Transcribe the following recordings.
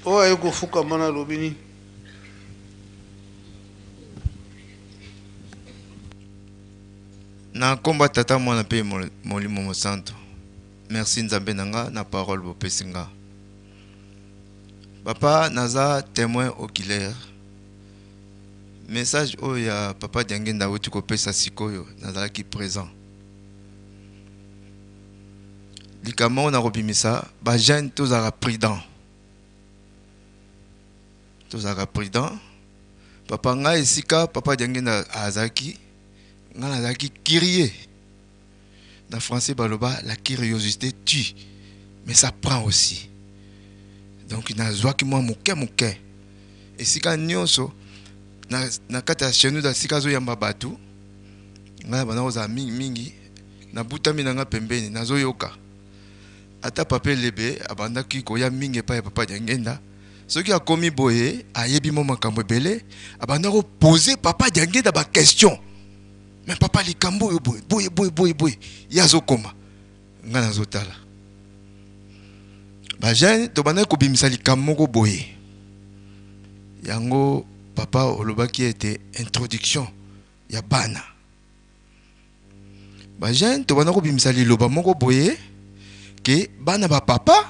Oh, ayoko fuka mana lobini. Na komba tata mwana pe molimo mosanto. Merci nzambe nanga na parole bopesinga. Papa naza témoin oculaire. Message oya papa Diangenda wuti kopesa sikoyo nazalaki présent. Likamo na robimisa ba jeune tozara prudent. Tozara prudent. Papa nga esika papa Diangenda azaki nga nazalaki curieux. Dans français baloba la curiosité tue mais ça prend aussi. Donc nazwaki moi muke esika nyonso na kata chenu da sika zo yamba batu nga bana oza mingi na butami nanga pembeni nazo yoka ata pape lebe abandaki koya mingi pa ya papa Diangenda soki akomi boye ayebi mo makambo ebele abanda ko poser papa Diangenda ba question mais papa likambo yo boye yazo koma nga nazo tala ba jeune to bana ko bimisa likambo ko boye yango papa olobaki était introduction ya bana ba jeune to bana ko bimisa liloba moko boye ke bana ba papa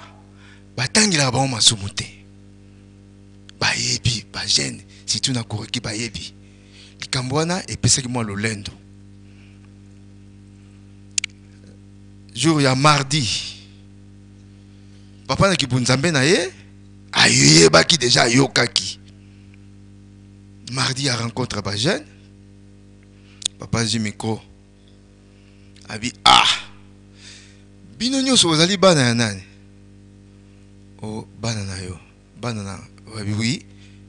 batangila ba masumu te ba yebi ba jeune si tu na koreki ba yebi likambo wana epesaki moi lolendo jour ya mardi papa na kibunzambe na ye ayebaki déjà yokaki mardi à rencontre ba jeune papa ji micro abi bino nyonso ozali bana ya nani o bana na yo bana na abi oui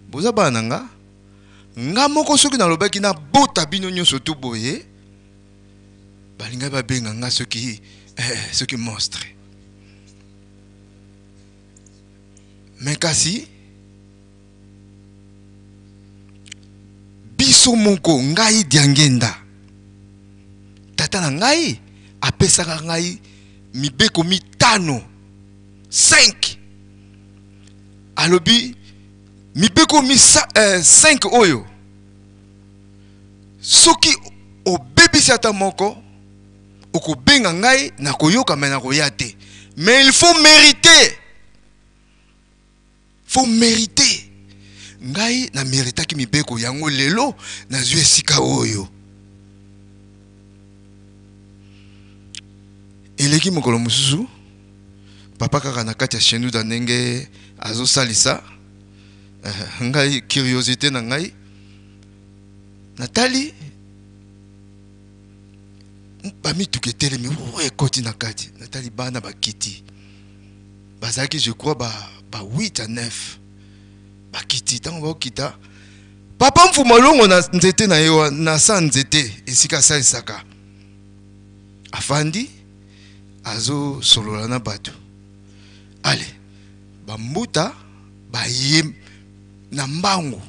boza bana nga moko soki na lobaki na bota bino nyonso tu boye balinga ba benga nga soki monstre mais kasi biso moko ngai Diangenda tata na ngai apesaka ngai mibeko mitano 5 alobi mibeko 5 oyo soki obebisi ata moko okobenga ngai na koyoka me na koya te mais il faut mériter ngai na meritaki mibeko yango lelo na zwe sika oyo eleki mokolo mususu papa kaka na kati ya chenu da ndenge azo salisa ngai curiosité na ngai natali bamituka etelemi ekoti na kati natali bana bakiti bazalaki je crois ba 8 à 9 bakiti tango bakita papa mfuma longo na nzete na yo na sa nzete esika salisaka afandi azo solola na bato ale bambuta baye na mbangu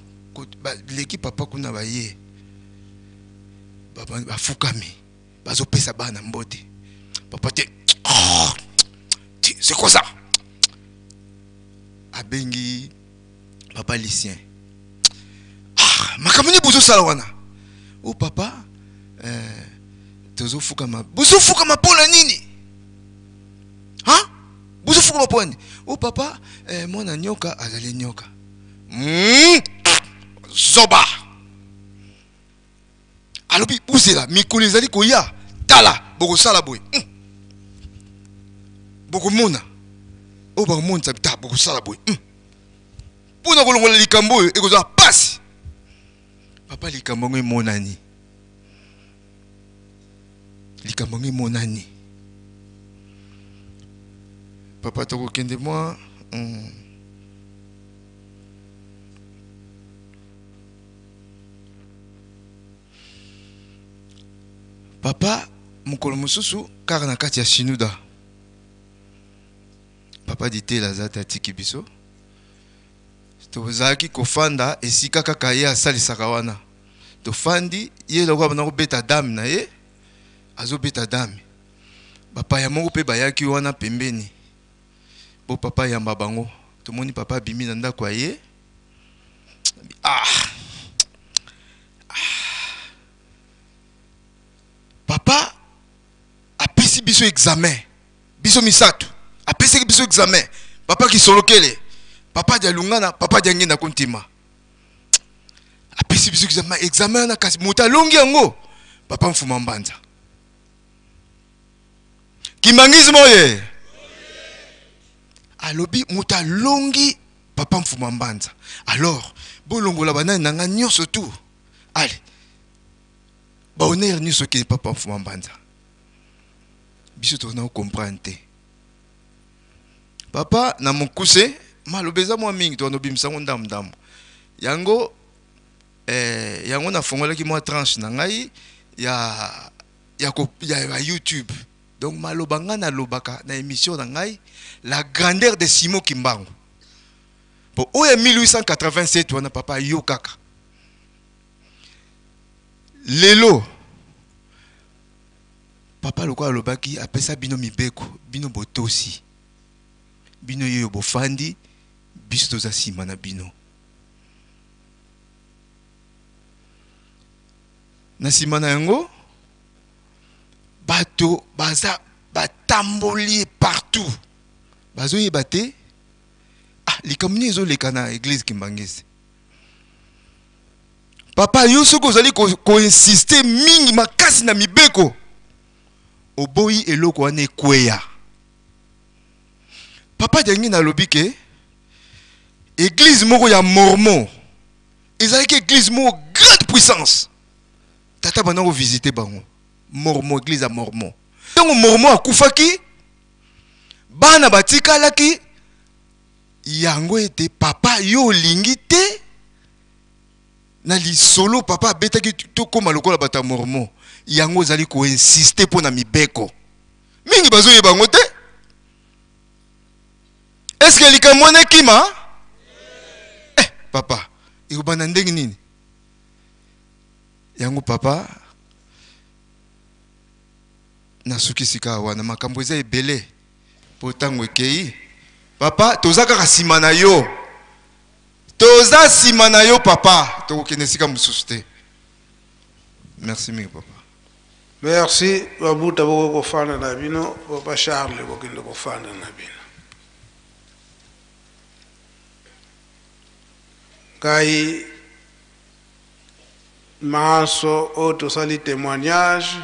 leki papa kuna baye bafukami bazo pesa bana mbote papa te c'est quoi ça abengi papa Lucien makamoni bozo sala wana o papa tozo fukama bozo fukama pona nini bozo fukama pona o papa mwana nyoka azali nyoka zoba alobi usela mikolo ezali koya tala boko sala boy boko mona o bako monza bita boko sala boy pona kolongola likambo oyo ekozala pasi papa likambo ngo emonani papa tokokende mwa papa mokolo mosusu kaka na kati ya shinuda papa ditela azata atiki biso tozalaki kofanda esika kaka ye asalisaka wana tofandi ye lokwa bana kobeta dame na ye azobeta dame bapaya moko mpe bayaki wana pembeni bo papa yamba bango tomoni papa bimi na ndako aye. Papa apesi biso examen. Biso misato. Apesi biso examen. Papa qui solokele. Papa dialungana, papa diangi na kontima. Apesi biso examen na kasi muta longi yango. Papa mfuma mbanza. Kimbangismo ye. Alobi muta longi papa mfuma mbanza. Alors, bolongola banani nanga nyonso tout. Allez. Ba honneur ni ce qui papa mfuma mbanza. Biso to na comprendre. Papa na mokuse malobeza mwa mingi to no bimsango ndam. Yango yango na fongola ki mwa tranche na ngai ya YouTube. Donc malobanga na lobaka na émission na ngai la grandeur de Simon Kimbangu. Pour oya 1887 wana papa yo kaka. Lelo papa lokwa lobaki apesa bino mibeko, bino botosi. Bino yo bofandi, biso toza sima na bino. Na sima na yango bato baza batamboli partout. Bazo yebate likamuni ezo leka na église Kimbangisi. Papa yo soko ozali ko insister mingi makasi na mibeko. Oboyi eloko wana ekweya. Papa diangi na lobike église moko ya Mormon. Ezali ke église moko grande puissance. Tata bana ko visiter bango. Mormon, église à Mormon. Donc Mormon akufaki bana batikalaki yango ete papa yo lingi te na lisolo papa betaki to koma lokola bata Mormon. Yango zali ko insister pona mibeko. Mingi bazo yebango te. Est-ce que likamona kima? Papa, ikubana ndengi nini? Yango papa na suki sika wana makambo eza ebele po tango ekei. Papa toza kaka sima na yo. Toza sima na yo papa. Tokokende sika mususu te. Merci mingi papa. Merci babuta boko kofana na bino papa Charles bokende kofana na bino. Kai maso oto sali témoignage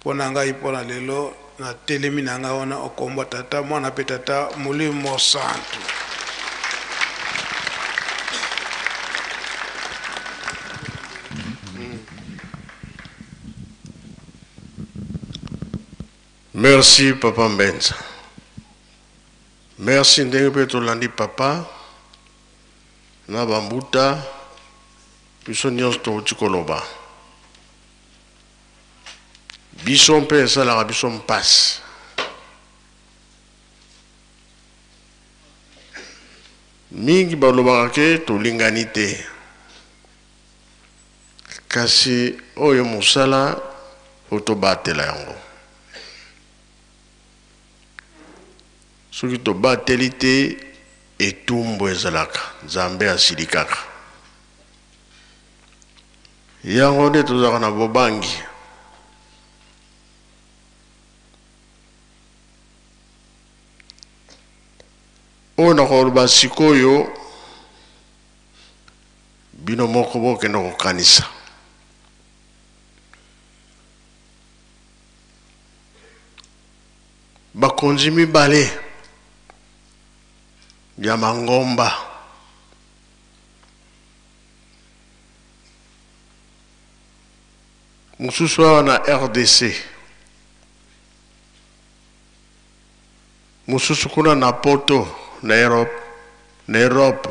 pona ngai pona lelo na telemi na nga wana okomba tata mwana pe tata Molimo Santu. Merci papa Mbenza. Merci ndenge pe tolandi papa na bambuta biso nyonso touti koloba. Biso mpe esalaka biso mpasi. Mingi balobaka ke tolingani te. Kasi oyo mosala otobatela yango. Soki tobateli te etumbu ezalaka Nzambe asili kaka. Yango nde tozalaka na bobangi. Oyo nakoloba sikoyo bino moko bokende kokanisa. Bakonzi mibale ya Mangomba mususu awa na RDC, mususu kuna na poto na Europe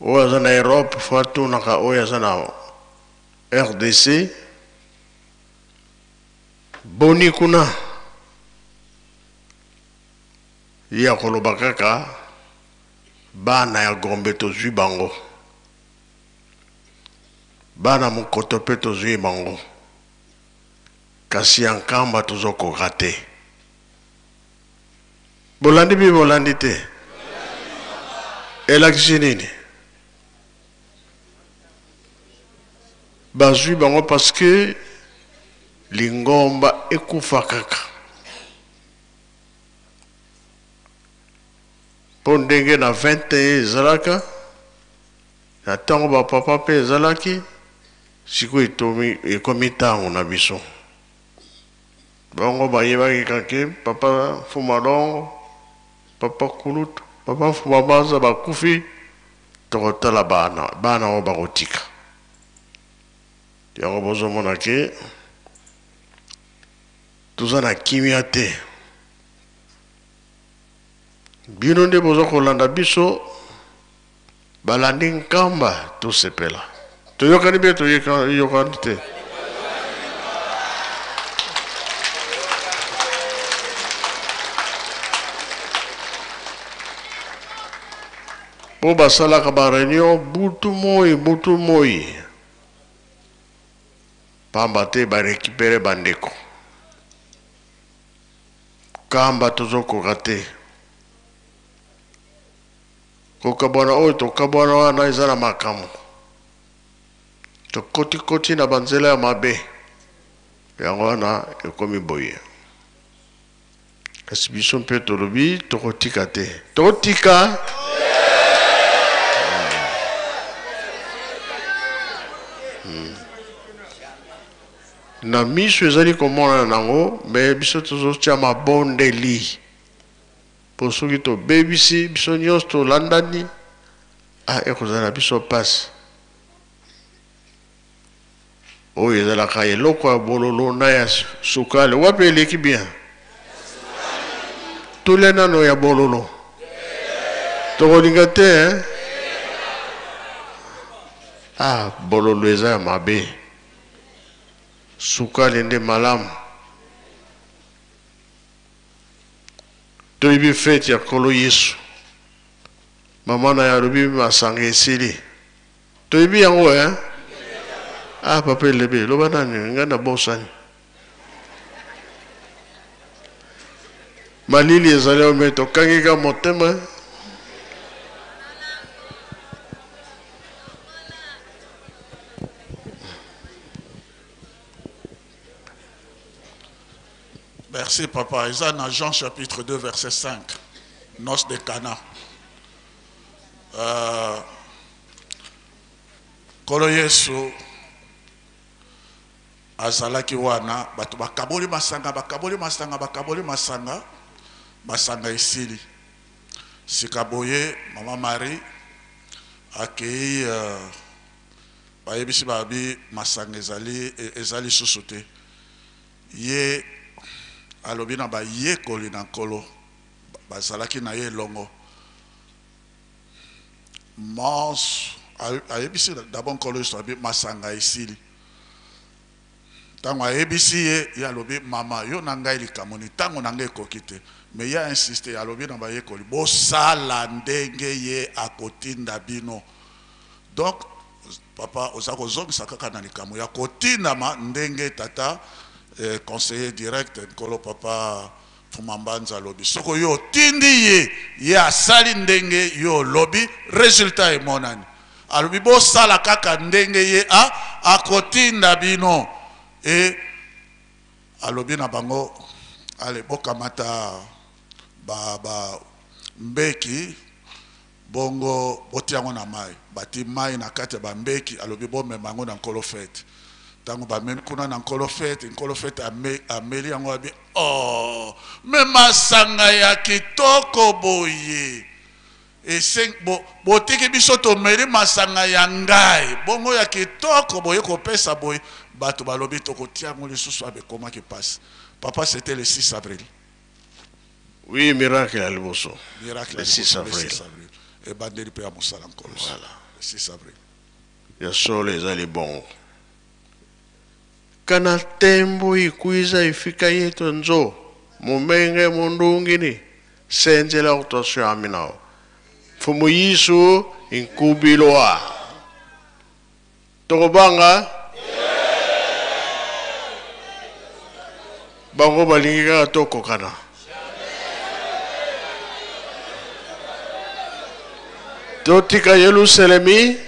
oyo aza na Europe fo atunaka oyo aza na RDC boni kuna ya koloba kaka bana ya Gombe tozwi bango, bana Mokoto pe tozwi bango, kasi ya Nkamba tozokoka te. Bolandi bi bolandi te. Elakisi nini? Bazwi bango parce que lingomba ekufa kaka. Po ndenge na 21 ezalaka, na ntango bapapa mpe ezalaki, siko ekomi ntango na biso. Bango bayebaki kake papa Fumalongo, papa Kulutu, papa Fumabaza bakufi, tokotala bana oyo bakotika. Yango bozomona ke toza na kimia te. Bino nde boza kolanda biso balandi nkamba tosepela. Toyokani be toyokani te. Po basalaka ba réunion butu moi pamba te ba récupérer bandeko kamba tozokoka te kokabwana oyo tokabwana wana eza na makambo tokoti na banzela ya mabe yango wana ekomi boye kasi biso mpe tolobi tokotika te tokotika na miso ezali komona nango me biso tozotia mabondeli po soki tobebisi biso nyonso tolandani ekozala biso pasi oyo ezalaka eloko ya bololo na ya sukali wapi eleki bien tolia nano ya bololo tokolinga te bololo eza ya mabe sukali nde malamu toyebi fete ya kolo Yesu mama na ya lobi masanga esili toyebi yango papa elebe loba nani nga na bosani malili ezali ome tokangika motema Merci papa. Isa dans Jean chapitre 2 verset 5. Noce de Cana. Kolo Yesu azalaki wana batu bakaboli masanga masanga isili. Sikaboye mama Marie akei bayebisi babi masanga ezali susuté. Ye alobi na ba yekoli na nkolo bazalaki na ye longo mons ayebisi d'abord nkolo yesu abi masanga esili ntango ayebisi ye alobi mama yo na ngai likambo ni ntango na ngai ekoki te me ye insiste alobi na bayekoli bosala ndenge ye akotinda bino donc papa oza kozongisa kaka na likambo ya kotindama ndenge tata conseiller direct nkolo papa Fumambanza lobi soko yo tindi ye asali ndenge yo lobi resultat emonani alobi bo sala kaka ndenge ye akotinda bino alobi na bango ale bokamata ba mbeki bongo botiango na mai bati mai na kati ba mbeki alobi bo memango na nkolo fete tango ba même kuna na nkolo fete ameli yango abi me masanga ya kitoko boye botiki biso tomeli masanga ya ngai bongo ya kitoko boye kopesa boye bato balobi tokotiango lisusu abekomaki pasi papa c'était le 6 avril oui miracle à liboso miracle le 6 avril et bandeli pe ya mosala nkolo voilà le 6 avril ya solo ezali bon kana tembo ikuiza ifika yetu nzo mumenge mundungini senjela utosho aminao fumu yisu inkubiloa tokobanga bango balingi kaka tokokana totika Yerusalemi.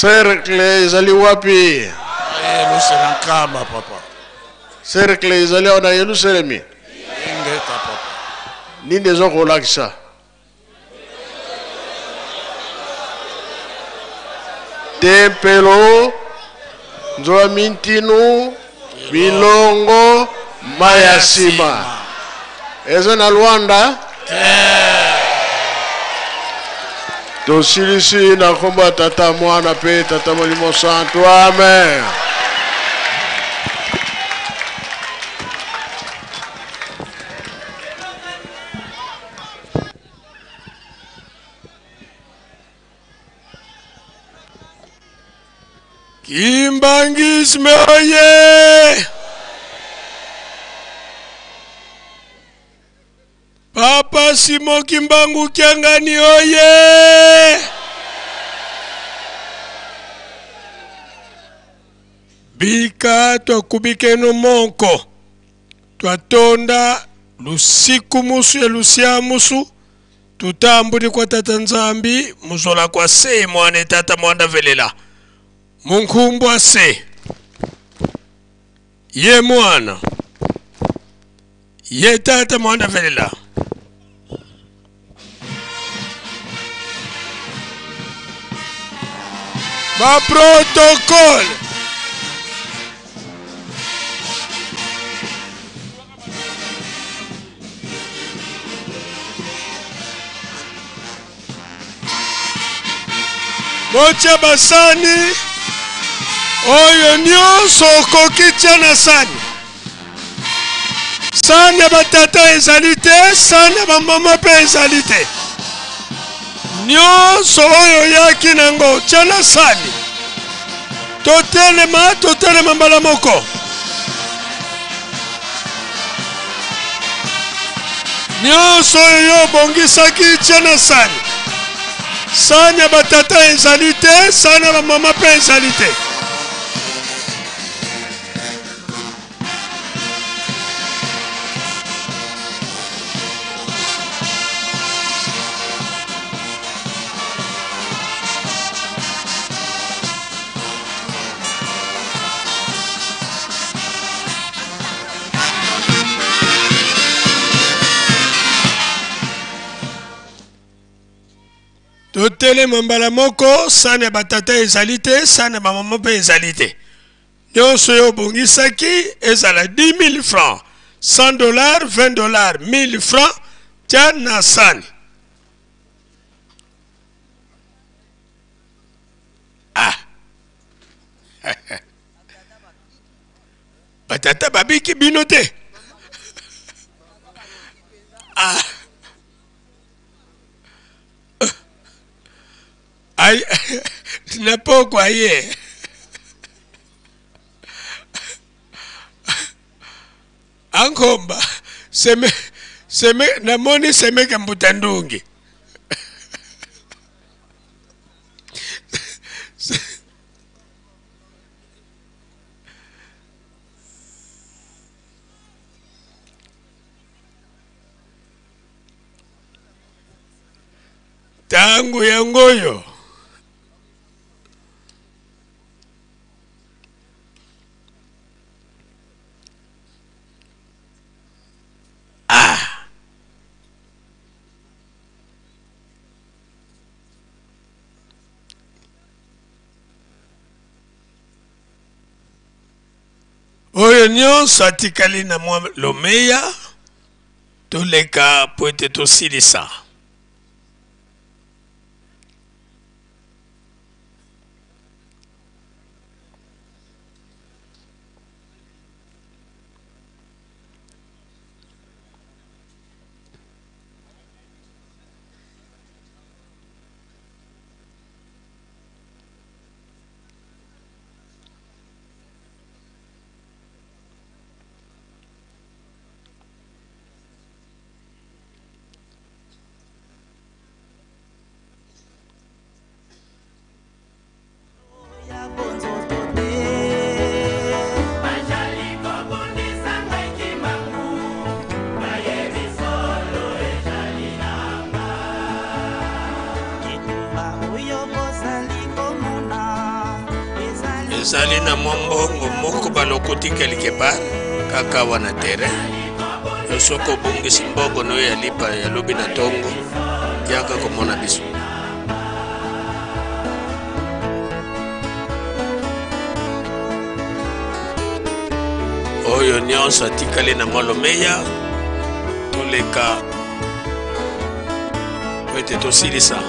Cercle ezali wapi? Yerusalem papa. Cercle ezali na Yerusalemi. Ingeta papa. Nini ezokolakisa? Tempelo, nzoa mintinu, bilongo, mayasima. Eza na Luanda? Tosilisi na komba tata mwana pe tata molimo santo. Amen. Kimbangisme oye! Papa Simo Kimbangu Kiangani oye! Bika twakubike no monko twatonda lusiku musu ya lusia musu tutambuli kwa tata Nzambi muzola kwa se mwane tata mwanda velela munkumbu ase ye mwana ye tata mwanda velela ma protocole mocha basani oyo nyonso okokitya na sani ya batata ezali te, sani ya bamama mpe ezali te. Nyonso oyo yaki nango tya na sani. Totelema mbala moko. Nyonso oyo obongisaki tya na sani. Sani ya batata ezali te, sani ya bamama mpe ezali te. Totelema mbala moko, sani ya batata ezali te, sani ya bamama mpe ezali te. Nyonso yo bongisaki ezala 10,000 francs, $100, $20, 1000 francs, tya na sani. Ah. Batata babiki bino te. Ah. Ay, napokwa ye. Ankomba, namoni semeke mbutandungi. Tangu ya ngoyo. Oyo nyonso atikali na mwa lomeya toleka po ete tosilisa. ezali na mombongo moko balokoti quelque part kaka wana terrain soko bungisi mbongo no ya lipa ya lobi na tongo yaka komona biso oyo nyonso atikali na malomeya toleka wete tosilisa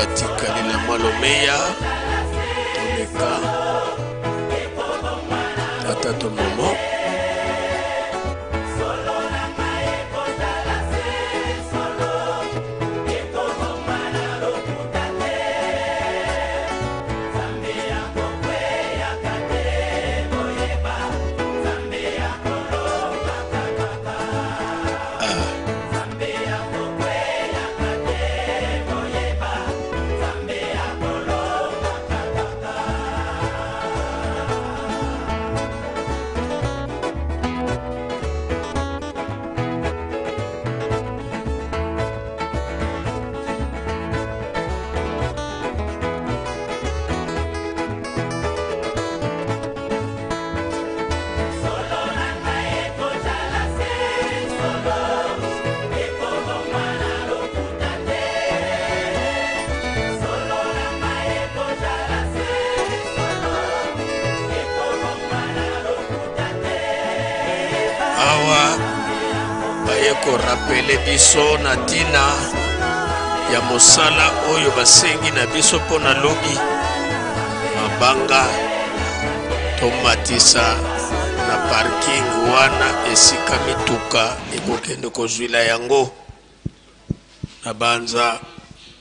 atikali na malomeya toleka tata to momo ko rapele biso na tina ya mosala oyo basengi na biso pona lobi mabanga tomatisa na parking wana esika mituka ekokende kozwila yango na banza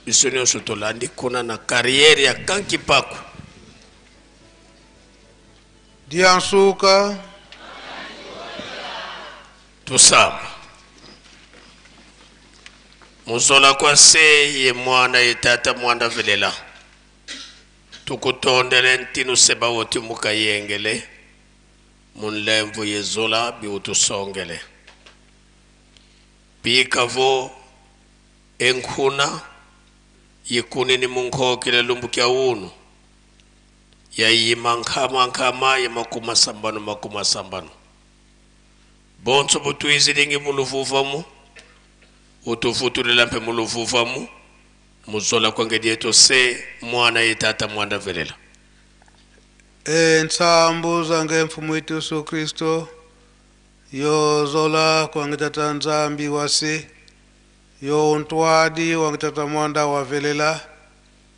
biso nyonso tolandi kuna na carrière ya Kankipaku Diansuka tusama muzola kwa se ye mwana yetata mwanda velela tukutondele ntinu seba woti mukayengele munlemvu yezola biutusongele pikavo enkhuna yikuni ni munkhokile lumbukya unu ya yimankhama ya makuma sambano bonso butuizi lingi muluvuvamu utufutulela mpe muluvuvamu muzola kwange dieto se mwana yetata mwanda velela nsambu zange mfumu wetu Yesu Kristo yo zola kwange tata nzambi wase yo ntwadi wange tata mwanda wa velela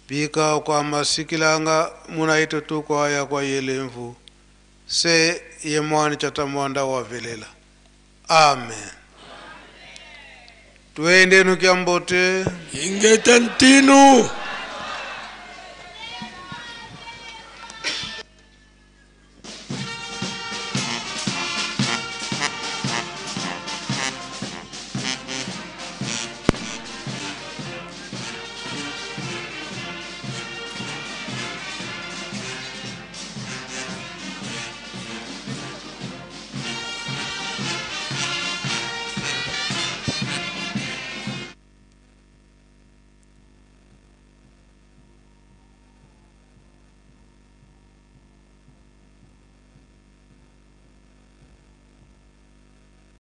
bika kwa masikilanga muna ito tu kwa ya kwa yelemvu se ye mwani tata mwanda wa velela amen. Tuende nukiambote ingeta ntinu